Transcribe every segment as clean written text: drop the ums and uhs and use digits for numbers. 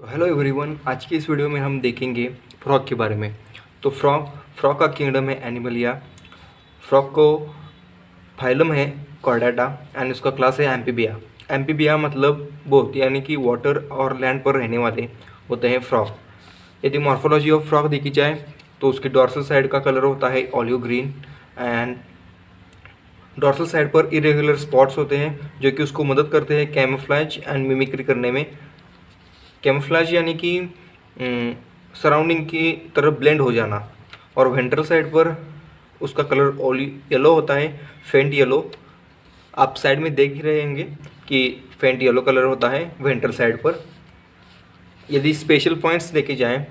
तो hello everyone, आज की इस वीडियो में हम देखेंगे फ्रॉग के बारे में। तो फ्रॉग फ्रॉग का किंगडम है एनिमलिया। फ्रॉग को फाइलम है कॉर्डेटा एंड उसका क्लास है एम्फीबिया। एम्फीबिया मतलब बोथ, यानी कि वाटर और लैंड पर रहने वाले होते हैं फ्रॉग। यदि मॉर्फोलॉजी ऑफ फ्रॉग देखी जाए तो उसकी डॉर्सल साइड का कलर होता है olive green and dorsal side पर इरेगुलर स्पॉट्स होते हैं जो कि उसको मदद करते हैं कैमोफ्लेज एंड मिमिक्री करने में। कैमोफ्लेज यानी कि सराउंडिंग की तरफ ब्लेंड हो जाना। और वेंट्रल साइड पर उसका कलर ओली येलो होता है, फेंट येलो। आप साइड में देख ही रहे होंगे कि फेंट येलो कलर होता है वेंट्रल साइड पर। यदि स्पेशल पॉइंट्स देखे जाएं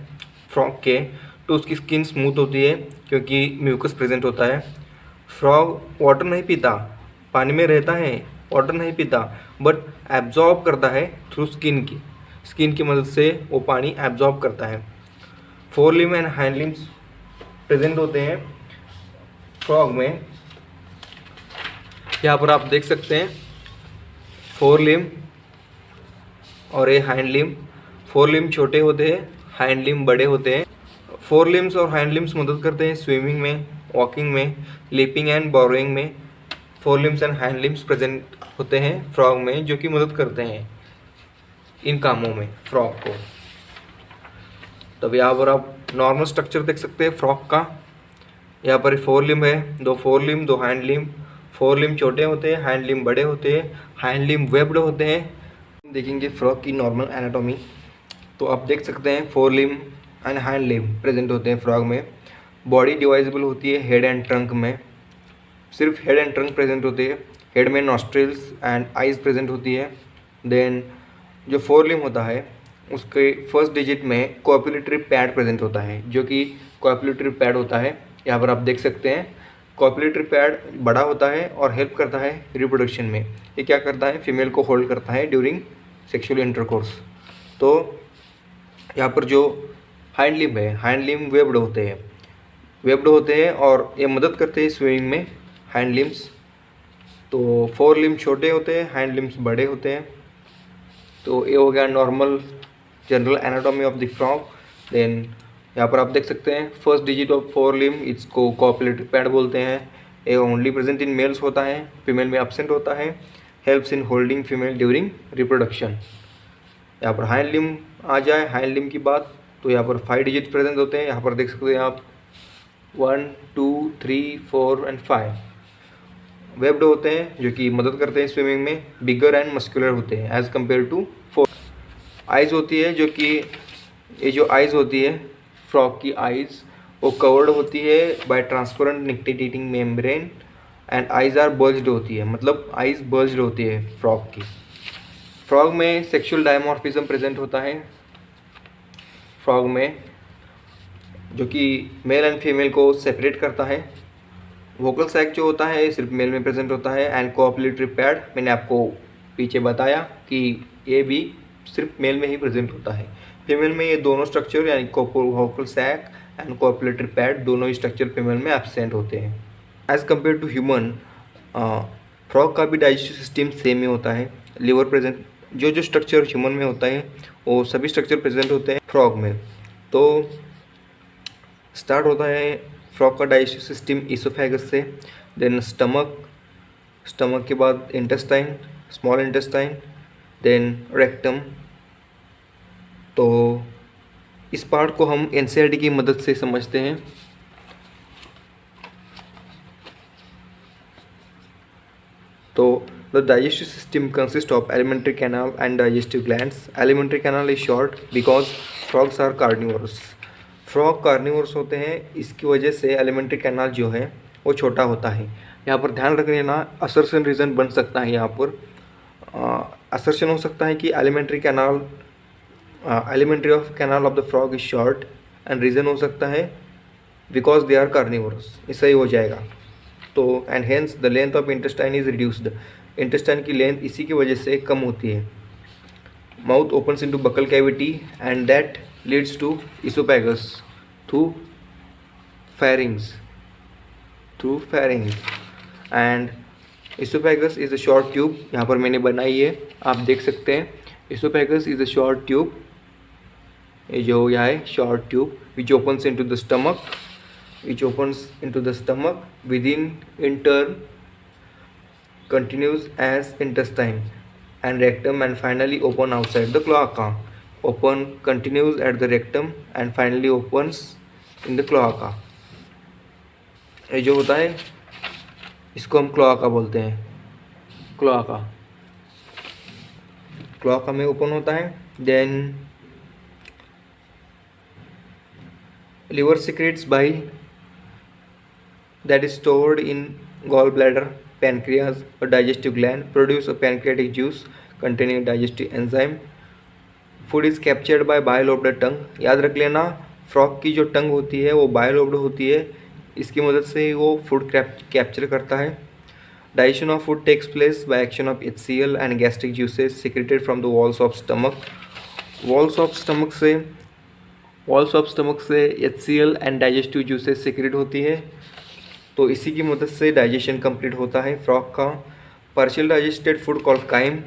फ्रॉग के तो उसकी स्किन स्मूथ होती है क्योंकि म्यूकस प्रेजेंट होता है। फ्रॉग वाटर नहीं पीता, पानी में रहता है, वाटर नहीं पीता, बट एब्जॉर्ब करता है थ्रू स्किन की मदद से वो पानी एब्जॉर्ब करता है। Four limb and hind limbs present होते हैं फ्रॉग में। यहाँ पर आप देख सकते हैं फोर लिम्ब और ये हाइंड लिम्ब। फोर लिम्ब छोटे होते हैं, हाइंड लिम्ब बड़े होते हैं। फोर लिम्स और हाइंड लिम्स मदद करते हैं स्विमिंग में, वॉकिंग में, लीपिंग एंड बोरोइंग में। Four limbs and hind limbs present होते हैं फ्रॉग में जो कि मदद करते हैं इन कामों में फ्रॉग को। तब यहाँ पर आप नॉर्मल स्ट्रक्चर देख सकते हैं फ्रॉग का। यहाँ पर फोर लिम्ब है, दो फोर लिम्ब दो हाइंड लिम्ब। फोर लिम्ब छोटे होते हैं, हाइंड लिम्ब बड़े होते हैं, हाइंड लिम्ब वेब्ड होते हैं। देखेंगे फ्रॉग की नॉर्मल एनाटॉमी। तो आप देख सकते हैं four limb and hind limb present होते हैं फ्रॉग में। बॉडी डिवाइजिबल होती है हेड एंड ट्रंक में, सिर्फ हेड एंड ट्रंक प्रेजेंट होती है। हेड में नॉस्ट्रिल्स एंड आइज प्रेजेंट होती है। देन जो फोर लिम्ब होता है उसके फर्स्ट डिजिट में कॉपुलेटरी पैड प्रेजेंट होता है जो कि कॉपुलेटरी पैड होता है। यहाँ पर आप देख सकते हैं कॉपुलेटरी पैड बड़ा होता है और हेल्प करता है रिप्रोडक्शन में। ये क्या करता है, फीमेल को होल्ड करता है ड्यूरिंग सेक्सुअल इंटरकोर्स। तो यहाँ पर जो हाइंड लिम्ब है, हाइंड लिम्ब वेब्ड होते हैं और ये मदद करते हैं स्विमिंग में हाइंड लिम्स। तो फोर लिम्ब छोटे होते हैं, हाइंड लिम्स बड़े होते हैं। तो ये हो गया normal general anatomy of the frog. Then यहाँ पर आप देख सकते हैं first digit of fore limb, इसको कॉपुलेटरी पैड बोलते हैं। ये ओनली प्रेजेंट इन मेल्स होता है, फीमेल में एब्सेंट होता है। Helps in holding female during reproduction. यहाँ पर हाइंड लिम्ब आ जाए, हाइंड लिम्ब की बात, तो यहाँ पर 5 डिजिट प्रेजेंट होते हैं। यहाँ पर देख सकते हैं आप 1 2 3 4 एंड 5 वेब्ड होते हैं जो कि मदद करते हैं स्विमिंग में। बिगर एंड मस्कुलर होते हैं एज कम्पेयर टू 4। आइज़ होती है जो कि ये जो आइज़ होती है फ्रॉग की आइज़ वो कवर्ड होती है by transparent nictitating membrane and eyes are bulged होती है, मतलब आइज़ बल्ज्ड होती है फ्रॉग की। फ्रॉग में सेक्सुअल डायमॉर्फिज्म प्रेजेंट होता है फ्रॉग में जो कि मेल एंड फीमेल को सेपरेट करता है। वोकल सैक जो होता है सिर्फ मेल में प्रेजेंट होता है। एंड कॉपुलेटरी पैड मैंने आपको पीछे बताया कि ये भी सिर्फ मेल में ही प्रेजेंट होता है। फीमेल में ये दोनों स्ट्रक्चर यानी vocal sac and copulatory pad दोनों ही स्ट्रक्चर फीमेल में एब्सेंट होते हैं। As compare to human, frog का भी डाइजेस्टिव सिस्टम सेम ही होता है। लिवर प्रेजेंट, जो स्ट्रक्चर ह्यूमन में होता है वो सभी स्ट्रक्चर प्रेजेंट होते हैं फ्रॉग में। तो स्टार्ट होता है फ्रॉग का डाइजेस्टिव सिस्टम इसोफेगस से। देन स्टमक के बाद intestine, small intestine, then rectum. तो इस पार्ट को हम एनसीईआरटी की मदद से समझते हैं। तो the digestive system consists of alimentary canal and digestive glands. Alimentary canal is short because frogs are carnivores. Frog carnivores होते हैं, इसकी वजह से एलिमेंट्री कैनाल जो है वो छोटा होता है। यहाँ पर ध्यान रख लेना, असर्शन रीज़न बन सकता है। यहाँ पर असर्शन हो सकता है कि alimentary of canal of the frog is short and reason हो सकता है बिकॉज दे आर कार्निवोर्स, ऐसा ही हो जाएगा। तो and hence the length of intestine is reduced, intestine की लेंथ इसी की वजह से कम होती है। Mouth opens into buccal cavity and that leads to oesophagus through pharynx and oesophagus is a short tube. यहाँ पर मैंने बनाई है, आप देख सकते हैं। Oesophagus is a short tube ये जो यह है short tube which opens into the stomach within in turn continues as intestine and rectum and finally open outside the cloaca. Open continues at the rectum and finally opens in the cloaca. ये जो होता है इसको हम cloaca बोलते हैं। Cloaca में open होता है। Then liver secretes bile that is stored in gallbladder, pancreas or digestive gland, produce a pancreatic juice containing digestive enzyme. Food is captured by bilobed tongue. याद रख लेना, फ्रॉग की जो टंग होती है वो बायोलोब्ड होती है, इसकी मदद से ही वो फूड कैप्चर करता है। Digestion of food takes place by action of HCl and gastric juices secreted from the walls of stomach. Walls of stomach से HCl and digestive juices secret होती है, तो इसी की मदद से डाइजेशन कंप्लीट होता है फ्रॉग का। Partial digested food called crime,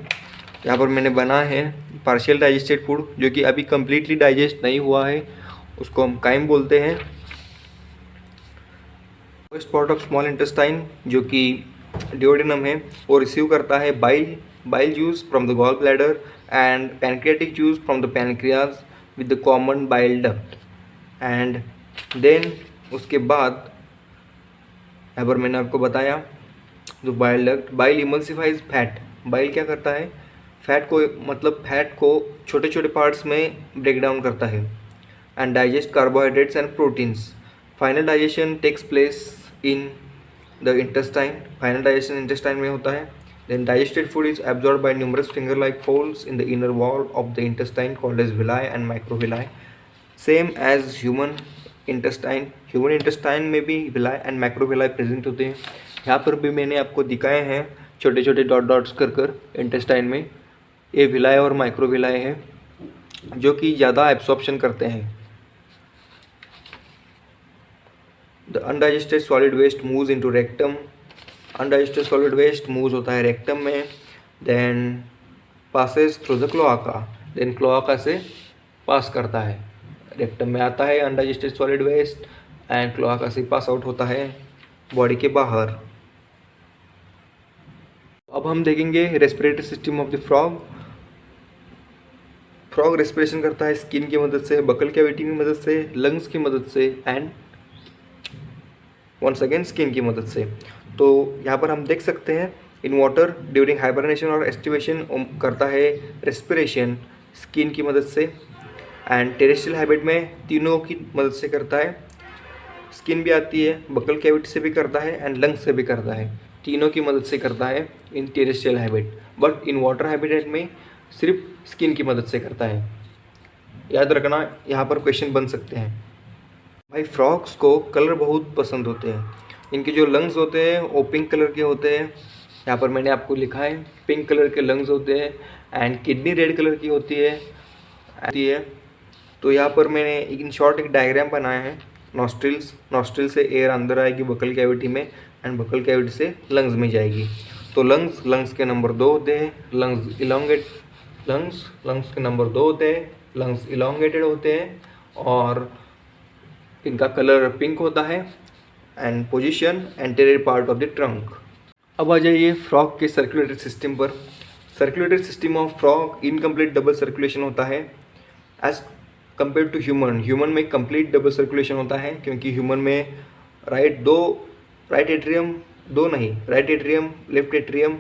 यहाँ पर मैंने बना है पार्शियल डाइजेस्टेड फूड जो कि अभी कम्प्लीटली डाइजेस्ट नहीं हुआ है, उसको हम काइम बोलते हैं। First part of small intestine जो कि डिओडेनम है, वो रिसीव करता है bile juice from the gall bladder and pancreatic juice from the pancreas with the common bile duct. And then उसके बाद यहाँ पर मैंने आपको बताया जो bile duct, bile emulsifies fat. Bile क्या करता है, फैट को छोटे छोटे पार्ट्स में ब्रेक डाउन करता है and digest carbohydrates and proteins. Final digestion takes place in the intestine, final digestion intestine में होता है। Then digested food is absorb by numerous finger like folds in the inner wall of the intestine called as villi and microvilli, same as human intestine. Human intestine में भी villi and microvilli present होते हैं। यहाँ पर भी मैंने आपको दिखाए हैं छोटे छोटे डॉट्स कर इंटेस्टाइन में, ये विलाई और माइक्रोविलाई है जो कि ज़्यादा एब्सॉर्प्शन करते हैं। The undigested solid waste moves into rectum, undigested solid waste moves होता है रेक्टम में, then passes through the cloaca, then cloaca से पास करता है, रेक्टम में आता है undigested solid waste and cloaca से पास आउट होता है बॉडी के बाहर। अब हम देखेंगे respiratory system of the frog. Frog respiration करता है स्किन की मदद से, बकल कैविटी की मदद से, लंग्स की मदद से एंड वंस अगेन स्किन की मदद से। तो यहाँ पर हम देख सकते हैं इन वाटर ड्यूरिंग हाइबरनेशन और एस्टिवेशन करता है रेस्पिरेशन स्किन की मदद से, एंड टेरेस्ट्रियल हैबिट में तीनों की मदद से करता है। स्किन भी आती है, बकल कैविटी से भी करता है एंड लंग्स से भी करता है, तीनों की मदद से करता है in terrestrial habit. But in water habitat में सिर्फ स्किन की मदद से करता है। याद रखना, यहाँ पर क्वेश्चन बन सकते हैं। भाई फ्रॉग्स को कलर बहुत पसंद होते हैं, इनके जो लंग्स होते हैं वो पिंक कलर के होते हैं। यहाँ पर मैंने आपको लिखा है पिंक कलर के लंग्स होते हैं एंड किडनी रेड कलर की होती है। तो यहाँ पर मैंने इन शॉर्ट एक डायग्राम बनाया है। नॉस्ट्रिल से एयर अंदर आएगी बकल कैविटी में एंड बकल कैविटी से लंग्स में जाएगी। तो लंग्स के नंबर 2 होते हैं, लंग्स के नंबर 2 होते हैं, लंग्स इलोंगेटेड होते हैं और इनका कलर पिंक होता है and position anterior part of the trunk. अब आ जाइए फ्रॉग के सर्कुलेटरी सिस्टम पर। Circulatory system of frog incomplete double circulation होता है एज कंपेयर टू ह्यूमन में कंप्लीट डबल सर्कुलेशन होता है, क्योंकि ह्यूमन में right atrium left atrium,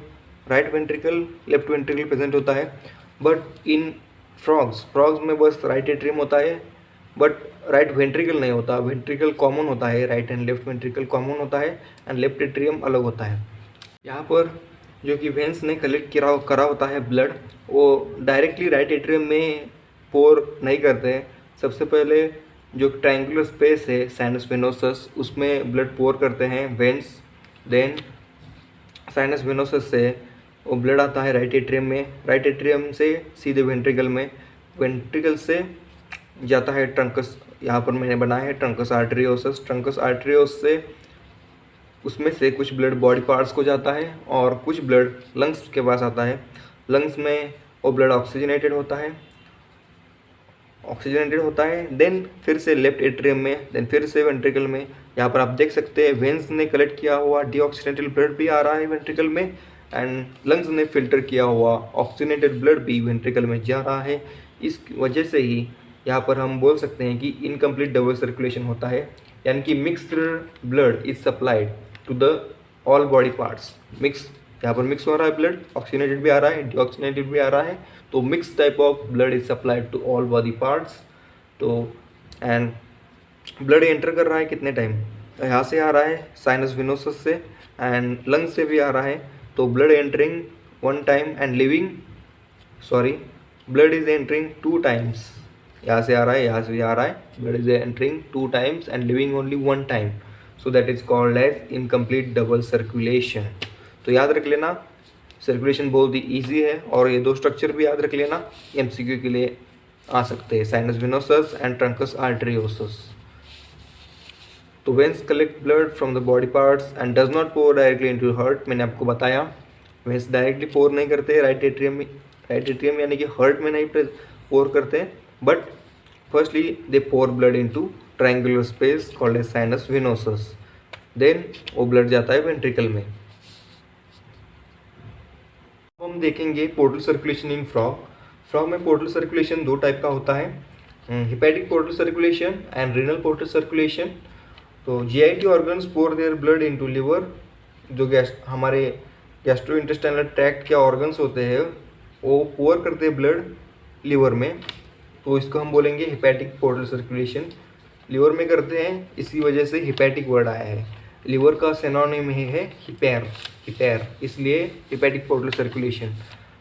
right ventricle left ventricle present होता है। बट इन फ्रॉग्स में बस राइट एट्रियम होता है बट राइट वेंट्रिकल नहीं होता। वेंट्रिकल कॉमन होता है, right and left ventricle common होता है एंड लेफ्ट एट्रियम अलग होता है। यहाँ पर जो कि वेंस ने कलेक्ट करा होता है ब्लड, वो डायरेक्टली राइट एट्रियम में पोर नहीं करते हैं। सबसे पहले जो ट्रायंगुलर स्पेस है साइनस वेनोसस, उसमें ब्लड पोर करते हैं वेंस। देन साइनस वेनोसस से वो ब्लड आता है राइट एट्रियम में, राइट एट्रियम से सीधे वेंट्रिकल में, वेंट्रिकल से जाता है ट्रंकस। यहाँ पर मैंने बनाया है ट्रंकस आर्टरियोसस। ट्रंकस आर्टरियोस से उसमें से कुछ ब्लड बॉडी पार्ट्स को जाता है और कुछ ब्लड लंग्स के पास आता है। लंग्स में वो ब्लड ऑक्सीजनेटेड होता है ऑक्सीजनेटेड होता है, देन फिर से लेफ्ट एट्रियम में, देन फिर से वेंट्रिकल में। यहाँ पर आप देख सकते हैं वेंस ने कलेक्ट किया हुआ डीऑक्सीजनेटेड ब्लड भी आ रहा है वेंट्रिकल में, एंड लंग्स ने फिल्टर किया हुआ ऑक्सीजनेटेड ब्लड भी वेंट्रिकल में जा रहा है। इस वजह से ही यहाँ पर हम बोल सकते हैं कि इनकम्प्लीट डबल सर्कुलेशन होता है, यानी कि mixed blood is supplied to the all body parts. Mix, यहाँ पर मिक्स हो रहा है ब्लड, ऑक्सीजनेटेड भी आ रहा है, डीऑक्सीजनेटेड भी आ रहा है, तो mix type of blood is supplied to all body parts. तो एंड ब्लड एंटर कर रहा है कितने टाइम, यहाँ से आ रहा है साइनस विनोसस से, एंड लंग्स से भी आ रहा है। तो blood entering one time and living, sorry, blood is entering 2 times, यहाँ से आ रहा है, यहाँ से भी आ रहा है, blood is entering 2 times and living only 1 time, so that is called as incomplete double circulation. तो याद रख लेना, सर्कुलेशन बहुत ही ईजी है, और ये 2 स्ट्रक्चर भी याद रख लेना, एमसीक्यू के लिए आ सकते हैं, sinus venosus and truncus arteriosus. तो veins collect blood from the body parts and does not pour directly into heart. मैंने आपको बताया वेंस डायरेक्टली पोर नहीं करते राइट एट्रियम यानी कि हार्ट में नहीं पोर करते, but firstly they pour blood into triangular space called as sinus venosus, then वो ब्लड जाता है वेंट्रिकल में। अब हम देखेंगे portal circulation in frog. Frog में पोर्टल सर्कुलेशन 2 टाइप का होता है, hepatic portal circulation and renal portal circulation. तो GIT organs pour their blood into liver, जो हमारे गैस्ट्रोइंटेस्टाइनल ट्रैक्ट के ऑर्गन्स होते हैं वो पोर करते हैं ब्लड लिवर में, तो इसको हम बोलेंगे हेपेटिक पोर्टल सर्कुलेशन। लिवर में करते हैं, इसी वजह से हेपेटिक वर्ड आया है। लिवर का सिनोनिम है हिपेर, इसलिए hepatic portal circulation.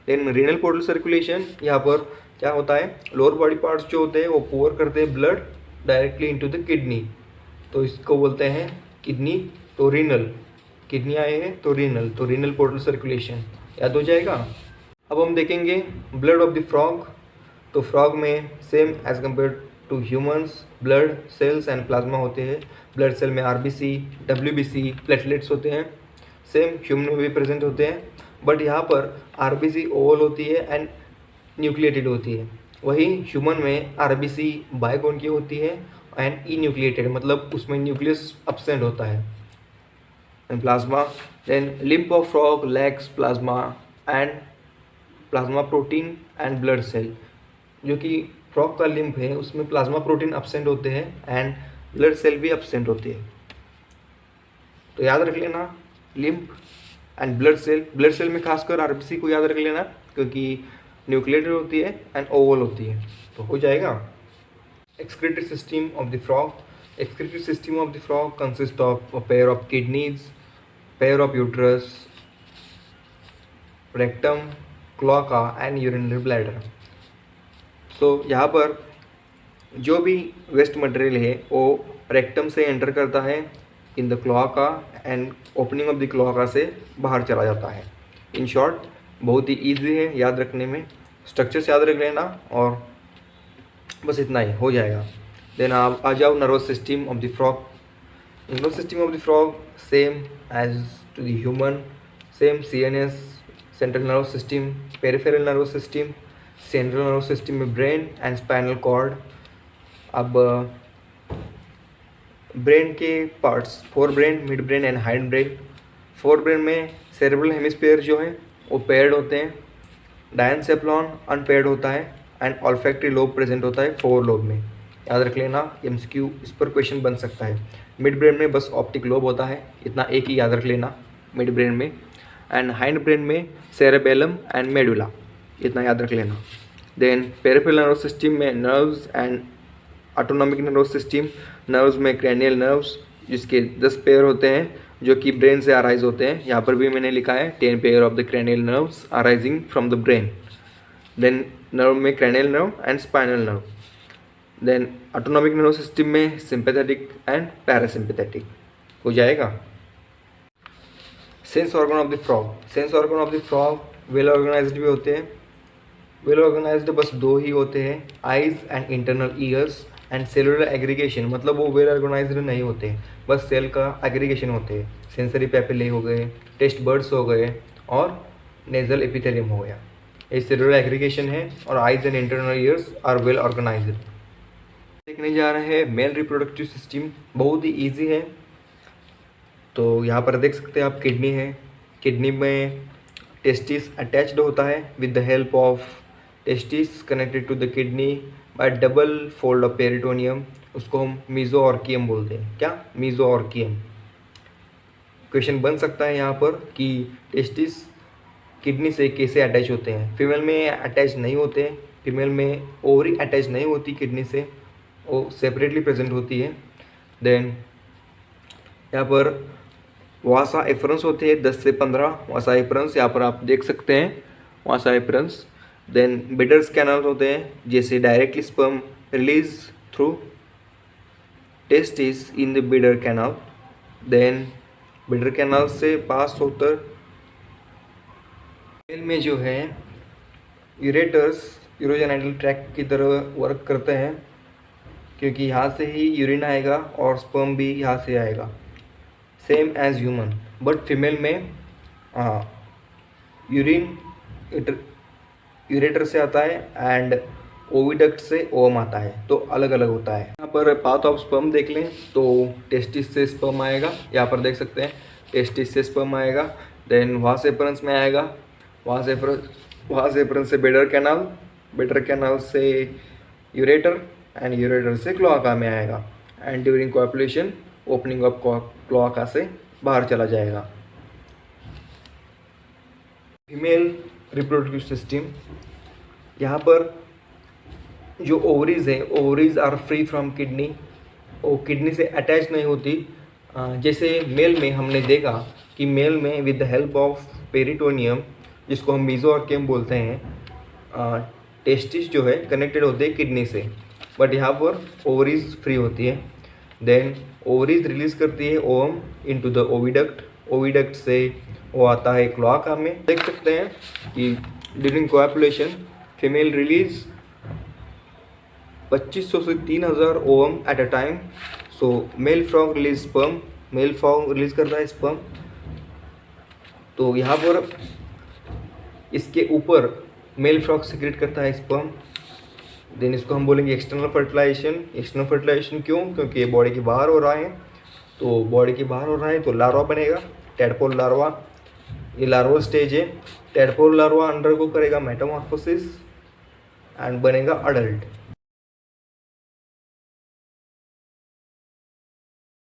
Then renal portal circulation, यहाँ पर क्या होता है, लोअर बॉडी पार्ट्स जो होते हैं वो पोर करते हैं blood directly into the kidney, तो इसको बोलते हैं किडनी, तो रीनल, किडनी आए हैं तो रीनल पोर्टल सर्कुलेशन याद हो जाएगा। अब हम देखेंगे ब्लड ऑफ द फ्रॉग। तो फ्रॉग में same as compare to humans blood cells and plasma होते हैं। ब्लड सेल में आरबीसी, डब्ल्यूबीसी, प्लेटलेट्स होते हैं, सेम ह्यूमन में भी प्रेजेंट होते हैं, बट यहाँ पर आरबीसी ओवल होती है एंड न्यूक्लिएटेड होती है, वही ह्यूमन में आरबीसी बाइकोन की होती है एंड ई न्यूक्लिएटेड, मतलब उसमें न्यूक्लियस एब्सेंट होता है। And plasma, then lymph of frog lacks plasma and plasma protein and blood cell, जो कि फ्रॉग का लिम्फ है उसमें प्लाज्मा प्रोटीन एब्सेंट होते हैं एंड ब्लड सेल भी एब्सेंट होती है। तो याद रख लेना लिम्फ एंड ब्लड सेल में खासकर आरबीसी को याद रख लेना, क्योंकि न्यूक्लिएटेड होती है एंड ओवल होती है, तो हो जाएगा। Excretory system of the frog, excretory system of the frog consist of a pair of kidneys, pair of uterus, rectum, cloaca and urinary bladder. So यहाँ पर जो भी वेस्ट मटेरियल है वो रेक्टम से एंटर करता है in the cloaca and opening of the cloaca से बाहर चला जाता है। इन शॉर्ट बहुत ही ईजी है याद रखने में, स्ट्रक्चर्स याद रख लेना और बस इतना ही हो जाएगा। देन आप आ जाओ nervous system of the frog. Nervous system of the frog same as to the human, same CNS, central nervous system, peripheral nervous system, central nervous system में ब्रेन एंड स्पाइनल कॉर्ड। अब brain के parts, fore brain, mid brain and hind brain. Fore brain में cerebral hemisphere जो है वो paired होते हैं, diencephalon unpaired होता है एंड ऑल्फैक्टरी लोब प्रेजेंट होता है फोर लोब में। याद रख लेना, एमसीक्यू इस पर क्वेश्चन बन सकता है। मिड ब्रेन में बस ऑप्टिक लोब होता है, इतना एक ही याद रख लेना मिड ब्रेन में, एंड हाइंड ब्रेन में सेरेबेलम एंड मेडुला, इतना याद रख लेना। देन पेरिफेरल नर्वस सिस्टम में nerves and autonomic nervous system, nerves में क्रैनियल नर्व्स जिसके 10 पेयर होते हैं जो कि ब्रेन से अराइज होते हैं, यहाँ पर भी मैंने लिखा है 10 pair of the cranial nerves arising from the brain. Then nerve में cranial nerve and spinal nerve. Then autonomic nervous system में सिंपैथेटिक एंड पैरासिम्पैथेटिक हो जाएगा। Sense organ of the frog, sense organ of the frog well organised भी होते हैं। Well organised बस 2 ही होते हैं, eyes and internal years and cellular aggregation, मतलब वो वेल ऑर्गेनाइज्ड नहीं होते हैं, बस सेल का एग्रीगेशन होते हैं। सेंसरी पैपिले हो गए, टेस्ट बर्ड्स हो गए और नेजल एपिथेलियम हो गया, ये सेलुलर एग्रीगेशन है। और eyes and internal ears are well organized. देखने जा रहे हैं मेल रिप्रोडक्टिव सिस्टम, बहुत ही इजी है। तो यहाँ पर देख सकते हैं आप, किडनी है, किडनी में टेस्टिस अटैच्ड होता है with the help of testis connected to the kidney by double fold of peritoneum. उसको हम मीजोऑर्कियम बोलते हैं। क्या? मीजोऑर्कियम। क्वेश्चन बन सकता है यहाँ पर कि टेस्टिस किडनी से कैसे अटैच होते हैं। फीमेल में अटैच नहीं होते हैं, फीमेल में ओवरी अटैच नहीं होती किडनी से, वो सेपरेटली प्रेजेंट होती है। देन यहाँ पर वासा एफरेंस होते हैं 10 से 15 वासा एफरेंस, यहाँ पर आप देख सकते हैं vasa efferens. Then Bidder's canal होते हैं, जैसे directly sperm release through testis in the Bidder canal. देन बिडर कैनाल से पास होकर मेल में जो है यूरेटर्स यूरोजेनाइटल ट्रैक्ट की तरह वर्क करते हैं, क्योंकि यहाँ से ही यूरिन आएगा और स्पर्म भी यहाँ से आएगा, same as human. But female में यूरिन यूरेटर से आता है एंड ओविडक्ट से ओवम आता है, तो अलग अलग होता है। यहाँ पर पाथ ऑफ स्पर्म देख लें तो टेस्टिस से स्पर्म आएगा, यहाँ पर देख सकते हैं टेस्टिस से स्पर्म आएगा। देन वास एफरेंस में आएगा, वास एफरेंस से बेडर कैनाल से यूरेटर एंड यूरेटर से क्लोआका में आएगा and during copulation opening of cloaca से बाहर चला जाएगा। फीमेल रिप्रोडक्टिव सिस्टम, यहाँ पर जो ओवरीज है, ovaries are free from kidney, वो किडनी से अटैच नहीं होती। जैसे मेल में हमने देखा कि मेल में with the help of peritoneum, जिसको हम मीजोऑर्कियम बोलते हैं, टेस्टिस जो है कनेक्टेड होते हैं किडनी से, बट यहाँ पर ओवरीज फ्री होती है। देन ओवरीज रिलीज करती है ovum into the oviduct, oviduct से वो आता है क्लोआका में। देख सकते हैं कि ड्यूरिंग कोपुलेशन फीमेल रिलीज 2500 से 3000 ovum at a time. So male frog release sperm, male frog release करता है स्पर्म। तो यहाँ पर इसके ऊपर मेल फ्रॉग सीक्रेट करता है स्पर्म। देन इसको हम बोलेंगे एक्सटर्नल फर्टिलाइजेशन। एक्सटर्नल फर्टिलाइजेशन क्यों? क्योंकि ये बॉडी के बाहर हो रहा है, तो बॉडी के बाहर हो रहा है तो लार्वा बनेगा, टैडपोल लार्वा। ये लार्वा स्टेज है। टैडपोल लार्वा अंडरगो करेगा मेटामॉर्फोसिस एंड बनेगा अडल्ट।